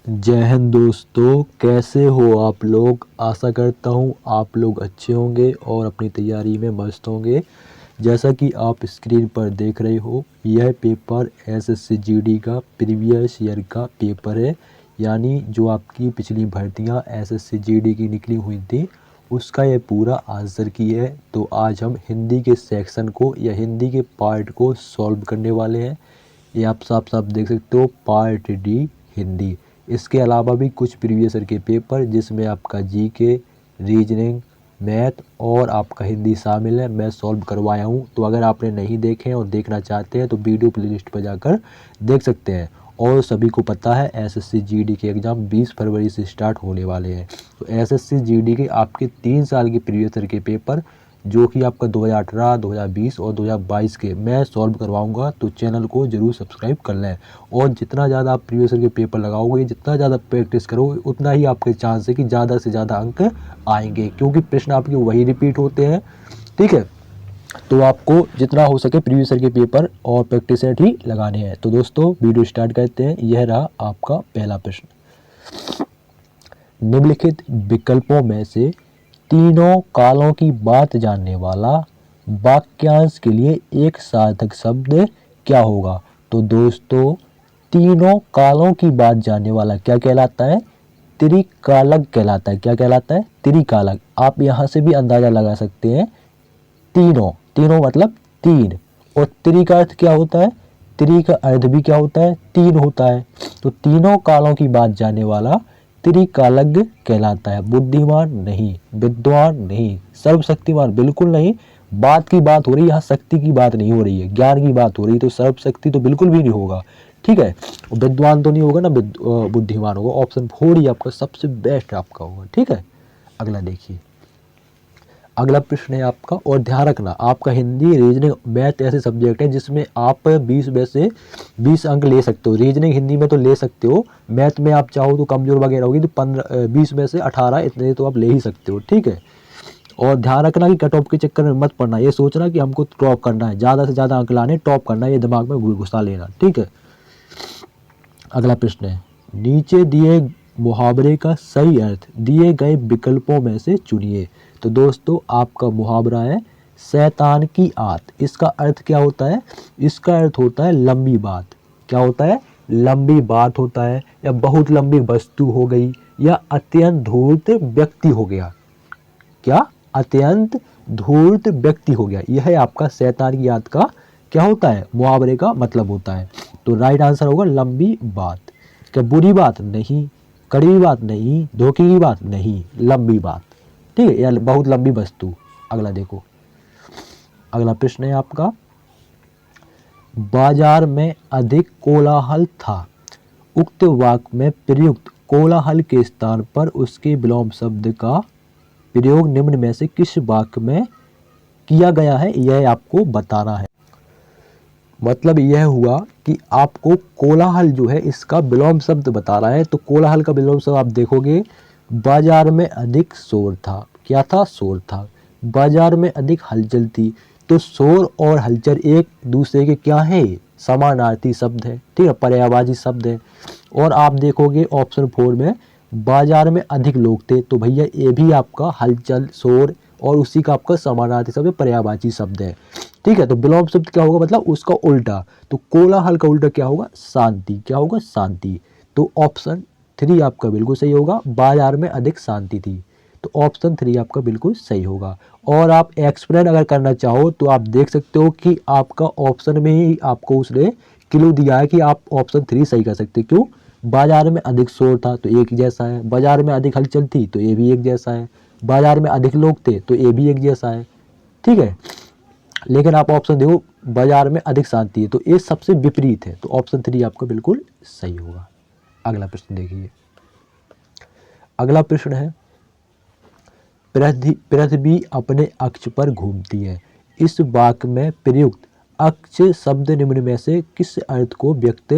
जय हिंद दोस्तों, कैसे हो आप लोग। आशा करता हूँ आप लोग अच्छे होंगे और अपनी तैयारी में मस्त होंगे। जैसा कि आप स्क्रीन पर देख रहे हो, यह पेपर एसएससी जीडी का प्रीवियस ईयर का पेपर है। यानी जो आपकी पिछली भर्तियां एसएससी जीडी की निकली हुई थी उसका ये पूरा आंसर की है। तो आज हम हिंदी के सेक्शन को या हिंदी के पार्ट को सॉल्व करने वाले हैं। ये आप साफ साफ देख सकते हो, पार्ट डी हिंदी। इसके अलावा भी कुछ प्रीवियस ईयर के पेपर जिसमें आपका जीके, रीजनिंग, मैथ और आपका हिंदी शामिल है, मैं सॉल्व करवाया हूँ। तो अगर आपने नहीं देखे हैं और देखना चाहते हैं तो वीडियो प्लेलिस्ट पर जाकर देख सकते हैं। और सभी को पता है एसएससी जीडी के एग्ज़ाम 20 फरवरी से स्टार्ट होने वाले हैं। तो एसएससी जीडी के आपके 3 साल के प्रीवियस ईयर के पेपर जो कि आपका 2018, 2020 और 2022 के मैं सॉल्व करवाऊंगा। तो चैनल को जरूर सब्सक्राइब कर लें। और जितना ज़्यादा आप प्रीवियस ईयर के पेपर लगाओगे, जितना ज़्यादा प्रैक्टिस करोगे, उतना ही आपके चांस है कि ज़्यादा से ज़्यादा अंक आएंगे, क्योंकि प्रश्न आपके वही रिपीट होते हैं। ठीक है, तो आपको जितना हो सके प्रीवियस ईयर के पेपर और प्रैक्टिस सेट ही लगाने हैं। तो दोस्तों वीडियो स्टार्ट करते हैं। यह रहा आपका पहला प्रश्न। निम्नलिखित विकल्पों में से तीनों कालों की बात जानने वाला वाक्यांश के लिए एक सार्थक शब्द क्या होगा। तो दोस्तों तीनों कालों की बात जानने वाला क्या कहलाता है? त्रिकालक कहलाता है। क्या कहलाता है? त्रिकालक। आप यहाँ से भी अंदाजा लगा सकते हैं, तीनों, तीनों मतलब तीन। और त्रि का अर्थ क्या होता है? त्रि का अर्थ भी क्या होता है? तीन होता है। तो तीनों कालों की बात जानने वाला त्रिकालज्ञ कहलाता है। बुद्धिमान नहीं, विद्वान नहीं, सर्वशक्तिमान बिल्कुल नहीं। बात की बात हो रही है, यहाँ शक्ति की बात नहीं हो रही है, ज्ञान की बात हो रही है। तो सर्वशक्ति तो बिल्कुल भी नहीं होगा। ठीक है, विद्वान तो नहीं होगा ना, बुद्धिमान होगा। ऑप्शन 4 ही आपका सबसे बेस्ट आपका होगा। ठीक है, अगला देखिए। अगला प्रश्न है आपका, और ध्यान रखना आपका हिंदी, रीजनिंग, मैथ ऐसे सब्जेक्ट है जिसमें आप 20 में से 20 अंक ले सकते हो। रीजनिंग हिंदी में तो ले सकते हो, मैथ में आप चाहो तो कमजोर वगैरह होगी तो 20 में से 18 इतने तो आप ले ही सकते हो। ठीक है, और ध्यान रखना कि कट ऑफ के चक्कर में मत पड़ना। ये सोचना कि हमको टॉप करना है, ज़्यादा से ज़्यादा अंक लाने, टॉप करना है, ये दिमाग में घुसा लेना। ठीक है, अगला प्रश्न है, नीचे दिए मुहावरे का सही अर्थ दिए गए विकल्पों में से चुनिए। तो दोस्तों आपका मुहावरा है शैतान की आत। इसका अर्थ क्या होता है? इसका अर्थ होता है लंबी बात। क्या होता है? लंबी बात होता है, या बहुत लंबी वस्तु हो गई, या अत्यंत धूर्त व्यक्ति हो गया। क्या? अत्यंत धूर्त व्यक्ति हो गया। यह है आपका शैतान की आत का क्या होता है? मुहावरे का मतलब होता है। तो राइट आंसर होगा लंबी बात। क्या बुरी बात? नहीं। कड़वी बात? नहीं। धोखे की बात? नहीं। लंबी बात। ठीक है, या बहुत लंबी वस्तु। अगला देखो, अगला प्रश्न है आपका, बाजार में अधिक कोलाहल था। उक्त वाक्य में प्रयुक्त कोलाहल के स्थान पर उसके विलोम शब्द का प्रयोग निम्न में से किस वाक्य में किया गया है, यह आपको बताना है। मतलब यह हुआ कि आपको कोलाहल जो है इसका विलोम शब्द बताना है। तो कोलाहल का विलोम शब्द आप देखोगे, बाजार में अधिक शोर था। क्या था? शोर था। बाजार में अधिक हलचल थी। तो शोर और हलचल एक दूसरे के क्या है? समानार्थी शब्द है। ठीक है, पर्यायवाची शब्द है। और आप देखोगे ऑप्शन 4 में बाजार में अधिक लोग थे। तो भैया ये भी आपका हलचल, शोर और उसी का आपका समानार्थी शब्द, पर्यायवाची शब्द है। ठीक है, तो विलोम शब्द क्या होगा? मतलब उसका उल्टा। तो कोलाहल का उल्टा क्या होगा? शांति। क्या होगा? शांति। तो ऑप्शन 3 आपका बिल्कुल सही होगा, बाजार में अधिक शांति थी। तो ऑप्शन 3 आपका बिल्कुल सही होगा। और आप एक्सप्लेन अगर करना चाहो तो आप देख सकते हो कि आपका ऑप्शन में ही आपको उसने क्लू दिया है कि आप ऑप्शन 3 सही कर सकते। क्यों? बाजार में अधिक शोर था तो एक जैसा है, बाजार में अधिक हलचल थी तो ये भी एक जैसा है, बाजार में अधिक लोग थे तो ये भी एक जैसा है। ठीक है, लेकिन आप ऑप्शन देखो बाजार में अधिक शांति है, तो ये सबसे विपरीत है। तो ऑप्शन 3 आपका बिल्कुल सही होगा। अगला प्रश्न देखिए। अगला प्रश्न है, पृथ्वी अपने अक्ष पर घूमती है। इस वाक्य में प्रयुक्त अक्ष शब्द निम्न में से किस अर्थ को व्यक्त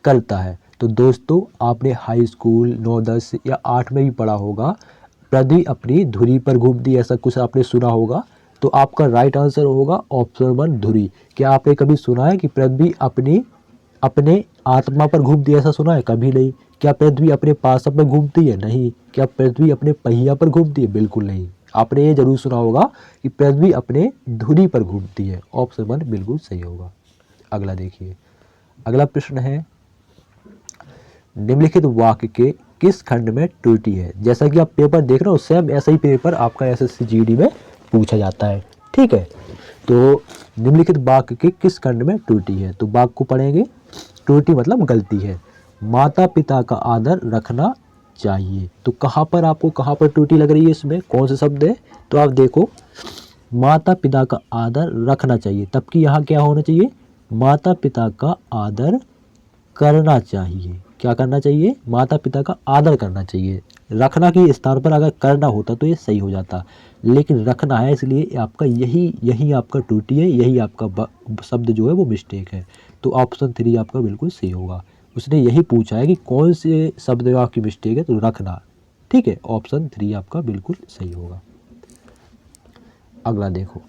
करता है? तो दोस्तों आपने हाई स्कूल 9, 10 या 8 में भी पढ़ा होगा, पृथ्वी अपनी धुरी पर घूमती है, ऐसा कुछ आपने सुना होगा। तो आपका राइट आंसर होगा ऑप्शन 1 धुरी। क्या आपने कभी सुना है कि पृथ्वी अपनी अपने आत्मा पर घूमती है, ऐसा सुना है? कभी नहीं। क्या पृथ्वी अपने पास पर घूमती है? नहीं। क्या पृथ्वी अपने पहिया पर घूमती है? बिल्कुल नहीं। आपने ये जरूर सुना होगा कि पृथ्वी अपने धुरी पर घूमती है। ऑप्शन 1 बिल्कुल सही होगा। अगला देखिए, अगला प्रश्न है, निम्नलिखित वाक्य के किस खंड में त्रुटि है? जैसा कि आप पेपर देख रहे हो, सेम ऐसा ही पेपर आपका एसएससी जीडी में पूछा जाता है। ठीक है, तो निम्नलिखित वाक्य के किस खंड में त्रुटि है? तो वाक्य को पढ़ेंगे। त्रुटि मतलब गलती है। माता पिता का आदर रखना चाहिए, तो कहाँ पर आपको कहाँ पर त्रुटि लग रही है? इसमें कौन सा शब्द है? तो आप देखो, माता पिता का आदर रखना चाहिए, तब कि यहाँ क्या होना चाहिए? माता पिता का आदर करना चाहिए। क्या करना चाहिए? माता पिता का आदर करना चाहिए। रखना के स्थान पर अगर करना होता तो ये सही हो जाता, लेकिन रखना है, इसलिए आपका यही आपका त्रुटि है, यही आपका शब्द जो है वो मिस्टेक है। तो ऑप्शन 3 आपका बिल्कुल सही होगा। उसने यही पूछा है कि कौन से शब्द में आपकी मिस्टेक है, तो रखना। ठीक है, ऑप्शन 3 आपका बिल्कुल सही होगा। अगला देखो,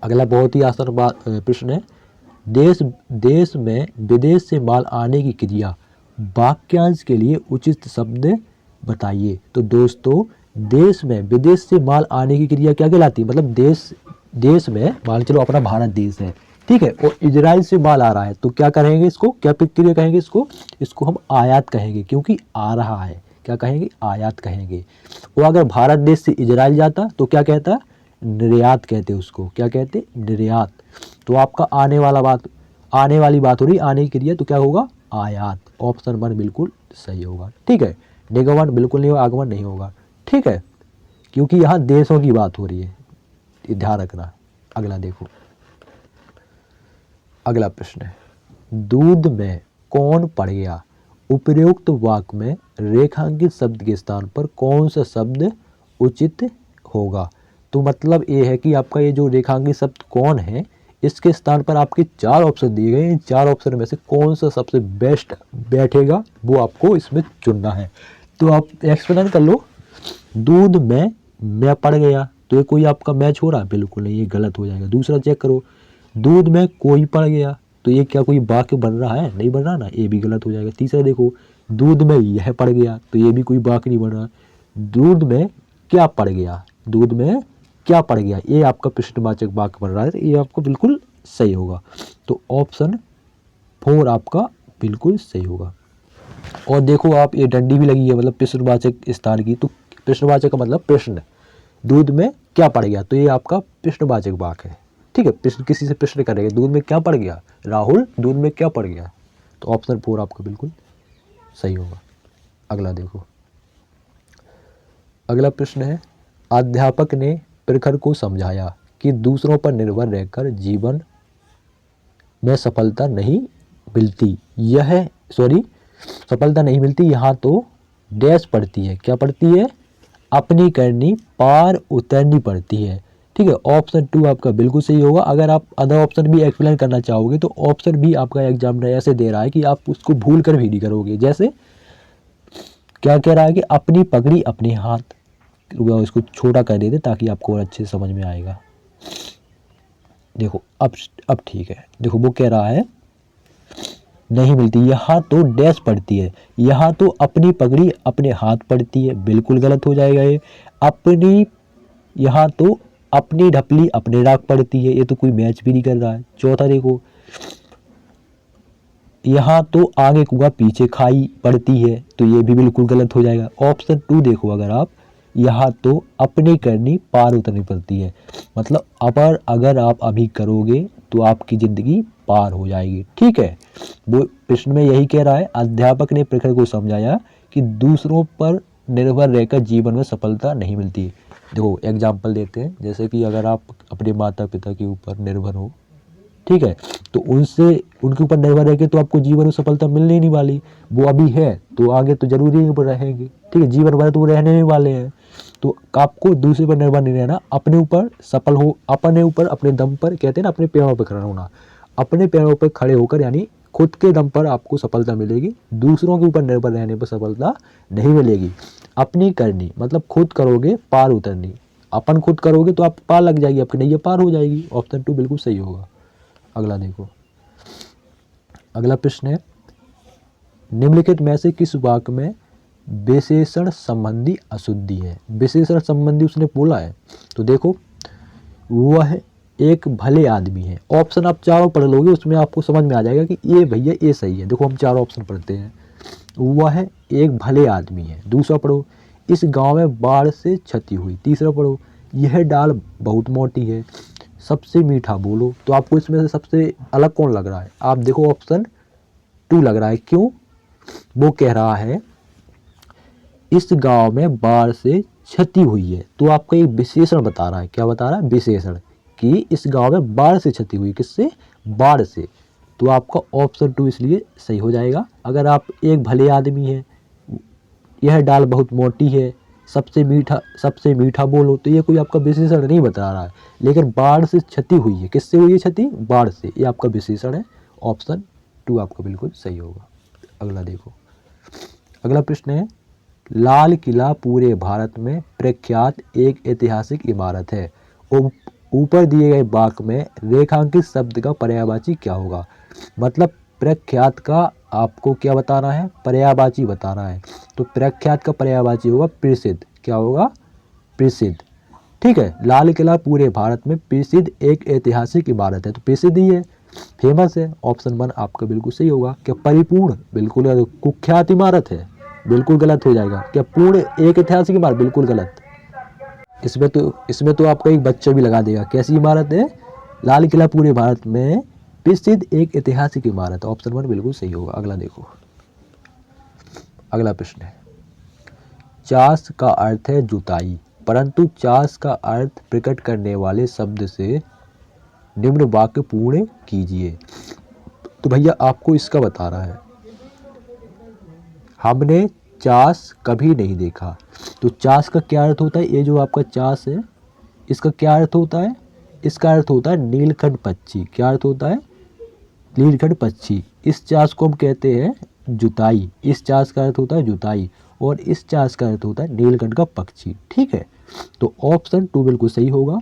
अगला बहुत ही आसान प्रश्न है, देश में विदेश से माल आने की क्रिया वाक्यांश के लिए उचित शब्द बताइए। तो दोस्तों, देश में विदेश से माल आने की क्रिया क्या कहलाती है? मतलब देश में मान चलो अपना भारत देश है, ठीक है, और इजराइल से माल आ रहा है, तो क्या कहेंगे इसको? क्या प्रक्रिया कहेंगे इसको हम आयात कहेंगे, क्योंकि आ रहा है। क्या कहेंगे? आयात कहेंगे। और अगर भारत देश से इजराइल जाता तो क्या कहता? निर्यात कहते उसको। क्या कहते? निर्यात। तो आपका आने वाली बात हो रही, आने की क्रिया, तो क्या होगा? आयात। ऑप्शन 1 बिल्कुल सही होगा। ठीक है, निगमन बिल्कुल नहीं होगा, आगमन नहीं होगा। ठीक है, क्योंकि यहाँ देशों की बात हो रही है, ये ध्यान रखना। अगला देखो, अगला प्रश्न है, दूध में कौन पड़ गया? उपरोक्त वाक्य में रेखांकित शब्द के स्थान पर कौन सा शब्द उचित होगा? तो मतलब ये है कि आपका ये जो रेखांकित शब्द कौन है, इसके स्थान पर आपके 4 ऑप्शन दिए गए हैं। 4 ऑप्शन में से कौन सा सबसे बेस्ट बैठेगा वो आपको इसमें चुनना है। तो आप एक्सप्लेन कर लो। दूध में मैं पड़ गया, तो ये कोई आपका मैच हो रहा है? बिल्कुल नहीं, ये गलत हो जाएगा। दूसरा चेक करो, दूध में कोई पड़ गया, तो ये क्या कोई वाक्य बन रहा है? नहीं बन रहा ना, ये भी गलत हो जाएगा। तीसरा देखो, दूध में यह पड़ गया, तो ये भी कोई वाक्य नहीं बन रहा। दूध में क्या पड़ गया? दूध में क्या पड़ गया, ये आपका प्रश्नवाचक वाक्य बन रहा है, तो ये आपको बिल्कुल सही होगा। तो ऑप्शन 4 आपका बिल्कुल सही होगा। और देखो आप, ये डंडी भी लगी है, मतलब प्रश्नवाचक स्थान की, तो प्रश्नवाचक का मतलब प्रश्न। दूध में क्या पड़ गया, तो ये आपका प्रश्नवाचक वाक्य है। ठीक है, प्रश्न किसी से प्रश्न करेंगे, दूध में क्या पड़ गया? राहुल, दूध में क्या पड़ गया? तो ऑप्शन 4 आपका बिल्कुल सही होगा। अगला देखो, अगला प्रश्न है, अध्यापक ने प्रखर को समझाया कि दूसरों पर निर्भर रहकर जीवन में सफलता नहीं मिलती। सफलता नहीं मिलती, यहाँ तो डैश पड़ती है। क्या पड़ती है? अपनी करनी पार उतरनी पड़ती है। ठीक है, ऑप्शन 2 आपका बिल्कुल सही होगा। अगर आप अदर ऑप्शन भी एक्सप्लेन करना चाहोगे तो ऑप्शन भी आपका एग्जामिनर ऐसे दे रहा है कि आप उसको भूल कर भी नहीं करोगे। जैसे क्या कह रहा है कि अपनी पगड़ी अपने हाथ, इसको छोटा कर देते ताकि आपको और अच्छे से समझ में आएगा। देखो अब ठीक है, देखो वो कह रहा है नहीं मिलती, यहाँ तो डैश पड़ती है, यहाँ तो अपनी पगड़ी अपने हाथ पड़ती है, बिल्कुल गलत हो जाएगा ये। अपनी, यहाँ तो अपनी ढपली अपने राख पड़ती है, ये तो कोई मैच भी नहीं कर रहा है। चौथा देखो, यहाँ तो आगे कुआं पीछे खाई पड़ती है, तो ये भी बिल्कुल गलत हो जाएगा। ऑप्शन 2 देखो अगर आप, यहाँ तो अपनी करनी पार उतरनी पड़ती है, मतलब अगर आप अभी करोगे तो आपकी ज़िंदगी पार हो जाएगी। ठीक है, वो प्रश्न में यही कह रहा है, अध्यापक ने प्रखर को समझाया कि दूसरों पर निर्भर रहकर जीवन में सफलता नहीं मिलती। देखो एग्जाम्पल देते हैं, जैसे कि अगर आप अपने माता पिता के ऊपर निर्भर हो, ठीक है, तो उनके ऊपर निर्भर रह के तो आपको जीवन में सफलता मिलने ही नहीं वाली। वो अभी है तो आगे तो जरूरी ही रहेंगे। ठीक है, जीवन भर तो वो रहने नहीं वाले हैं। तो आपको दूसरे पर निर्भर नहीं रहना, अपने ऊपर सफल हो, अपने ऊपर अपने दम पर, कहते हैं ना अपने पैरों पर खड़ा होना, अपने पैरों पर खड़े होकर, यानी खुद के दम पर आपको सफलता मिलेगी। दूसरों के ऊपर निर्भर रहने पर सफलता नहीं मिलेगी। अपनी करनी मतलब खुद करोगे पार उतरनी, अपन खुद करोगे तो आप पार लग जाएगी, आपकी नैया पार हो जाएगी। ऑप्शन 2 बिल्कुल सही होगा। अगला देखो, अगला प्रश्न है, निम्नलिखित में से किस वाक्य में विशेषण संबंधी अशुद्धि है? विशेषण संबंधी उसने बोला है, तो देखो वह एक भले आदमी है। ऑप्शन आप चारों पढ़ लोगे, उसमें आपको समझ में आ जाएगा कि ये भैया ये सही है। देखो हम चारों ऑप्शन पढ़ते हैं। वह एक भले आदमी है। दूसरा पढ़ो, इस गांव में बाढ़ से क्षति हुई। तीसरा पढ़ो, यह डाल बहुत मोटी है। सबसे मीठा बोलो। तो आपको इसमें से सबसे अलग कौन लग रहा है? आप देखो ऑप्शन 2 लग रहा है। क्यों? वो कह रहा है इस गांव में बाढ़ से क्षति हुई है, तो आपका एक विशेषण बता रहा है। क्या बता रहा है? विशेषण, कि इस गांव में बाढ़ से क्षति हुई। किससे? बाढ़ से। तो आपका ऑप्शन 2 इसलिए सही हो जाएगा। अगर आप एक भले आदमी है, यह डाल बहुत मोटी है, सबसे मीठा बोलो, तो ये कोई आपका विशेषण नहीं बता रहा है। लेकिन बाढ़ से क्षति हुई है, किससे हुई है क्षति? बाढ़ से। ये आपका विशेषण है। ऑप्शन 2 आपका बिल्कुल सही होगा। अगला देखो, अगला प्रश्न है, लाल किला पूरे भारत में प्रख्यात एक ऐतिहासिक इमारत है। ऊपर दिए गए वाक्य में रेखांकित शब्द का पर्यायवाची क्या होगा? मतलब प्रख्यात का आपको क्या बताना है? पर्यायवाची बताना है। तो प्रख्यात का पर्यायवाची होगा प्रसिद्ध। क्या होगा? प्रसिद्ध। ठीक है। लाल किला पूरे भारत में प्रसिद्ध एक ऐतिहासिक इमारत है, तो प्रसिद्ध ही है, फेमस है। ऑप्शन 1 आपका बिल्कुल सही होगा। क्या परिपूर्ण? बिल्कुल। कुख्यात इमारत है, बिल्कुल गलत हो जाएगा। क्या पूर्ण एक ऐतिहासिक इमारत? बिल्कुल गलत। इसमें तो आपका एक बच्चा भी लगा देगा। कैसी इमारत है? लाल किला पूरे भारत में प्रसिद्ध एक ऐतिहासिक इमारत। ऑप्शन 1 बिल्कुल सही होगा। अगला देखो, अगला प्रश्न है, चास का अर्थ है जुताई, परंतु चास का अर्थ प्रकट करने वाले शब्द से निम्न वाक्य पूर्ण कीजिए। तो भैया आपको इसका बता रहा है, हमने चास कभी नहीं देखा। तो चास का क्या अर्थ होता है? ये जो आपका चास है, इसका क्या अर्थ होता है? इसका अर्थ होता है नीलकंठ पक्षी। क्या अर्थ होता है? नीलकंठ पक्षी। इस चास को हम कहते हैं जुताई। इस चास का अर्थ होता है जुताई, और इस चास का अर्थ होता है नीलकंठ का पक्षी। ठीक है। तो ऑप्शन 2 बिल्कुल सही होगा।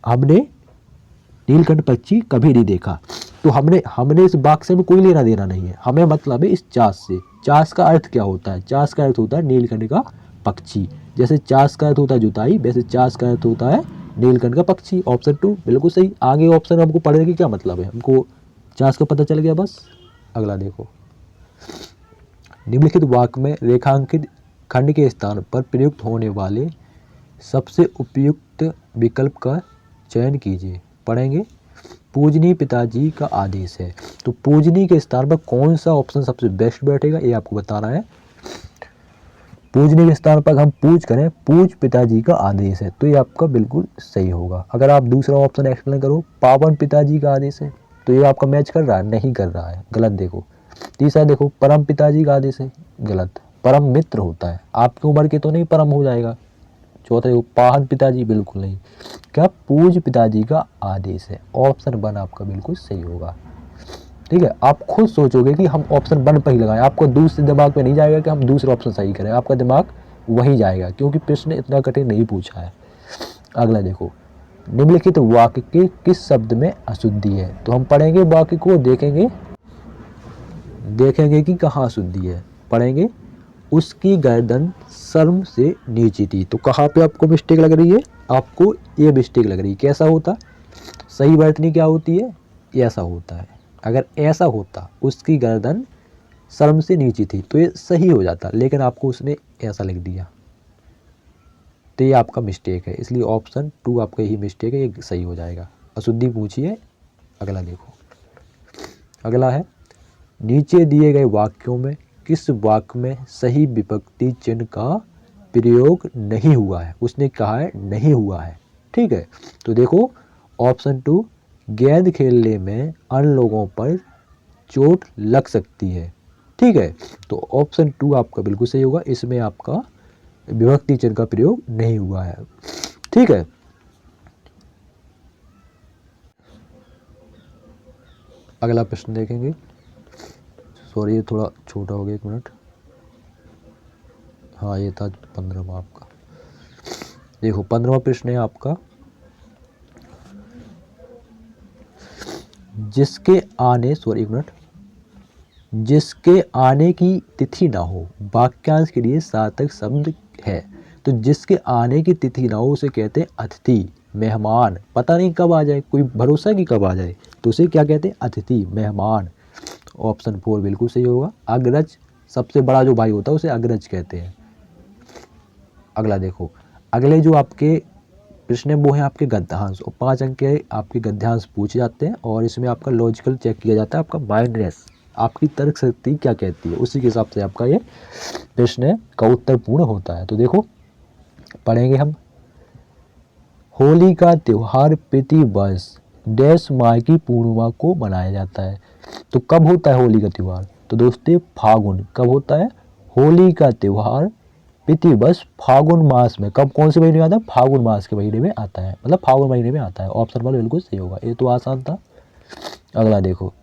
हमने नीलकंठ पक्षी कभी नहीं देखा। तो हमने इस वाक्य में कोई लेना देना नहीं है। हमें मतलब है इस चास से। चास का अर्थ क्या होता है? चास का अर्थ होता है नीलकंठ का पक्षी। जैसे चास का अर्थ होता है जुताई, वैसे चास का अर्थ होता है नीलकंठ का पक्षी। ऑप्शन 2 बिल्कुल सही। आगे ऑप्शन हमको पढ़ने की क्या मतलब है? हमको चास का पता चल गया बस। अगला देखो, निम्नलिखित वाक्य में रेखांकित खंड के स्थान पर प्रयुक्त होने वाले सबसे उपयुक्त विकल्प का चयन कीजिए। पढ़ेंगे। पूजनीय पिताजी का आदेश है। तो पूजनीय के स्थान पर कौन सा ऑप्शन सबसे बेस्ट बैठेगा, ये आपको बताना है। पूजनीय के स्थान पर हम पूज करें, पूज पिताजी का आदेश है, तो ये आपका बिल्कुल सही होगा। अगर आप दूसरा ऑप्शन एक्सप्लेन करो, पावन पिताजी का आदेश है, तो ये आपका मैच कर रहा है? नहीं कर रहा है, गलत। देखो तीसरा, देखो परम पिताजी का आदेश है, गलत। परम मित्र होता है, आपकी उम्र के तो नहीं परम हो जाएगा। चौथा देखो पावन पिताजी, बिल्कुल नहीं। क्या? पूज पिताजी का आदेश है। ऑप्शन 1 आपका बिल्कुल सही होगा। ठीक है। आप खुद सोचोगे कि हम ऑप्शन 1 पर ही लगाएं, आपको दूसरे दिमाग में नहीं जाएगा कि हम दूसरा ऑप्शन सही करें, आपका दिमाग वही जाएगा, क्योंकि प्रश्न इतना कठिन नहीं पूछा है। अगला देखो, निम्नलिखित वाक्य के किस शब्द में अशुद्धि है? तो हम पढ़ेंगे वाक्य को, देखेंगे कि कहाँ अशुद्धि है। पढ़ेंगे। उसकी गर्दन शर्म से नीची थी। तो कहाँ पे आपको मिस्टेक लग रही है? आपको ये मिस्टेक लग रही है। कैसा होता? सही वर्तनी क्या होती है? ऐसा होता है। अगर ऐसा होता, उसकी गर्दन शर्म से नीची थी, तो ये सही हो जाता, लेकिन आपको उसने ऐसा लिख दिया, तो ये आपका मिस्टेक है। इसलिए ऑप्शन 2 आपका यही मिस्टेक है, ये सही हो जाएगा। अशुद्धि पूछिए। अगला देखो, अगला है, नीचे दिए गए वाक्यों में किस वाक्य में सही विभक्ति चिन्ह का प्रयोग नहीं हुआ है? उसने कहा है नहीं हुआ है। ठीक है। तो देखो ऑप्शन 2, गेंद खेलने में अन्य लोगों पर चोट लग सकती है। ठीक है। तो ऑप्शन 2 आपका बिल्कुल सही होगा। इसमें आपका विभक्ति चिन्ह का प्रयोग नहीं हुआ है। ठीक है। अगला प्रश्न देखेंगे। सॉरी, ये थोड़ा छोटा हो गया, 1 मिनट। हाँ, ये था 15वां आपका। देखो 15वां प्रश्न है आपका, जिसके आने, सॉरी 1 मिनट, जिसके आने की तिथि ना हो, वाक्यांश के लिए सार्थक शब्द है। तो जिसके आने की तिथि ना हो उसे कहते हैं अतिथि, मेहमान। पता नहीं कब आ जाए, कोई भरोसा है कि कब आ जाए, तो उसे क्या कहते हैं, अतिथि, मेहमान। ऑप्शन 4 बिल्कुल सही होगा। अग्रज, सबसे बड़ा जो भाई होता है उसे अग्रज कहते हैं। अगला देखो, अगले जो आपके प्रश्न है वो है आपके गद्यांश, और 5 अंक के आपके गद्यांश पूछे जाते हैं और इसमें आपका लॉजिकल चेक किया जाता है, आपका माइंडनेस, आपकी तर्क शक्ति क्या कहती है, उसी के हिसाब से आपका ये प्रश्न का उत्तर पूर्ण होता है। तो देखो पढ़ेंगे हम। होली का त्योहार प्रति वर्ष डैश माह की पूर्णिमा को मनाया जाता है। तो कब होता है होली का त्यौहार, तो दोस्तों फागुन। कब होता है होली का त्यौहार प्रति वर्ष फागुन मास में। कब, कौन से महीने में आता है, फागुन मास के महीने में आता है, मतलब फागुन महीने में आता है। ऑप्शन 1 बिल्कुल सही होगा, ये तो आसान था। अगला देखो,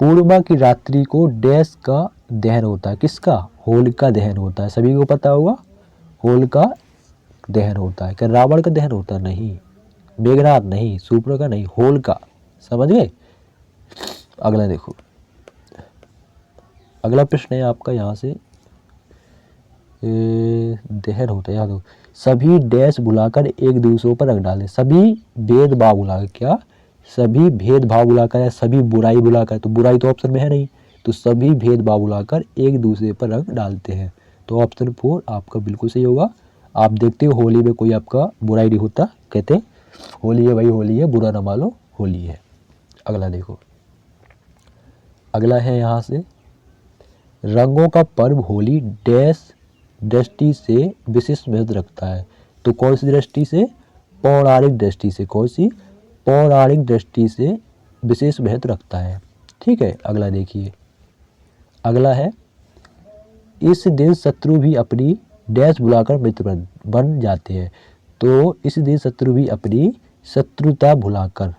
पूर्णिमा की रात्रि को डैश का दहन होता है, किसका, होलिका दहन होता है। सभी को पता होगा होलिका दहन होता है। क्या रावण का दहन होता है, नहीं। मेघनाथ नहीं, सूर्पनखा नहीं, होलिका, समझ गए। अगला देखो, अगला प्रश्न है आपका यहाँ से, दहन होता है, याद हो। सभी डैश बुलाकर एक दूसरों पर रंग डालें। सभी भेदभाव बुलाकर, क्या, सभी भेदभाव बुलाकर या सभी बुराई बुलाकर, तो बुराई तो ऑप्शन में है नहीं, तो सभी भेदभाव बुलाकर एक दूसरे पर रंग डालते हैं। तो ऑप्शन 4 आपका बिल्कुल सही होगा। आप देखते हो होली में कोई आपका बुराई नहीं होता, कहते हैं होली है भाई होली है, बुरा न मानो होली है। अगला देखो, अगला है यहाँ से, रंगों का पर्व होली डैश दृष्टि से विशेष महत्व रखता है। तो कौन सी दृष्टि से, पौराणिक दृष्टि से। कौन सी, पौराणिक दृष्टि से विशेष महत्व रखता है। ठीक है, अगला देखिए, अगला है, इस दिन शत्रु भी अपनी डैश बुलाकर मित्र बन जाते हैं। तो इस दिन शत्रु भी अपनी शत्रुता भुलाकर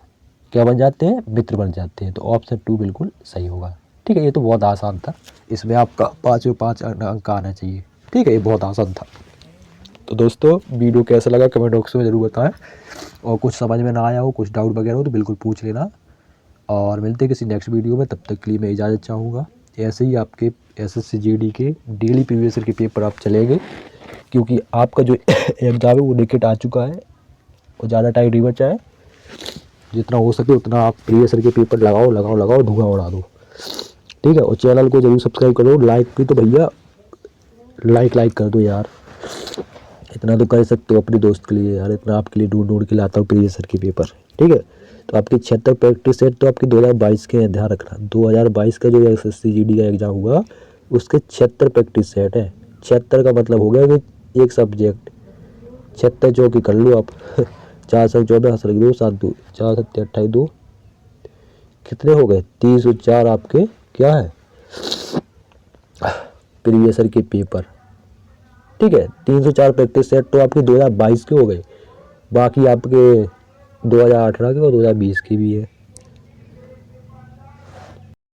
क्या बन जाते हैं, मित्र बन जाते हैं। तो ऑप्शन 2 बिल्कुल सही होगा। ठीक है, ये तो बहुत आसान था, इसमें आपका 5 में 5 अंक आना चाहिए। ठीक है, ये बहुत आसान था। तो दोस्तों वीडियो कैसा लगा कमेंट बॉक्स में ज़रूर बताएं, और कुछ समझ में ना आया हो, कुछ डाउट वगैरह हो तो बिल्कुल पूछ लेना। और मिलते हैं किसी नेक्स्ट वीडियो में, तब तक के लिए मैं इजाज़त चाहूँगा। ऐसे ही आपके एसएससी जीडी के डेली प्रीवियस ईयर के पेपर आप चलेंगे, क्योंकि आपका जो एग्ज़ाम है वो निकट आ चुका है और ज़्यादा टाइम नहीं बचा है। जितना हो सके उतना आप प्रीवियस ईयर के पेपर लगाओ लगाओ लगाओ, धुआं उड़ा दो। ठीक है, और चैनल को जरूर सब्सक्राइब करो। लाइक भी तो भैया लाइक कर दो यार, इतना तो कर सकते हो अपने दोस्त के लिए यार, इतना आपके लिए ढूंढ के लाता हूँ प्रीवियस ईयर के पेपर। ठीक है, तो आपकी 76 प्रैक्टिस सेट तो आपकी 2022 के, ध्यान रखना 2022 का जो एसएससी जीडी का एग्जाम हुआ उसके 76 प्रैक्टिस सेट है। 76 का मतलब हो गया कि एक सब्जेक्ट 76 चौकी कर लो आप 4 7 14 हंस लगी 2 7 2 4 7 28 2 कितने हो गए, 304 आपके क्या है प्रीवियस ईयर के पेपर। ठीक है, 304 प्रैक्टिस सेट तो आपके 2022 के हो गए, बाकी आपके 2018 के और 2020 के भी है।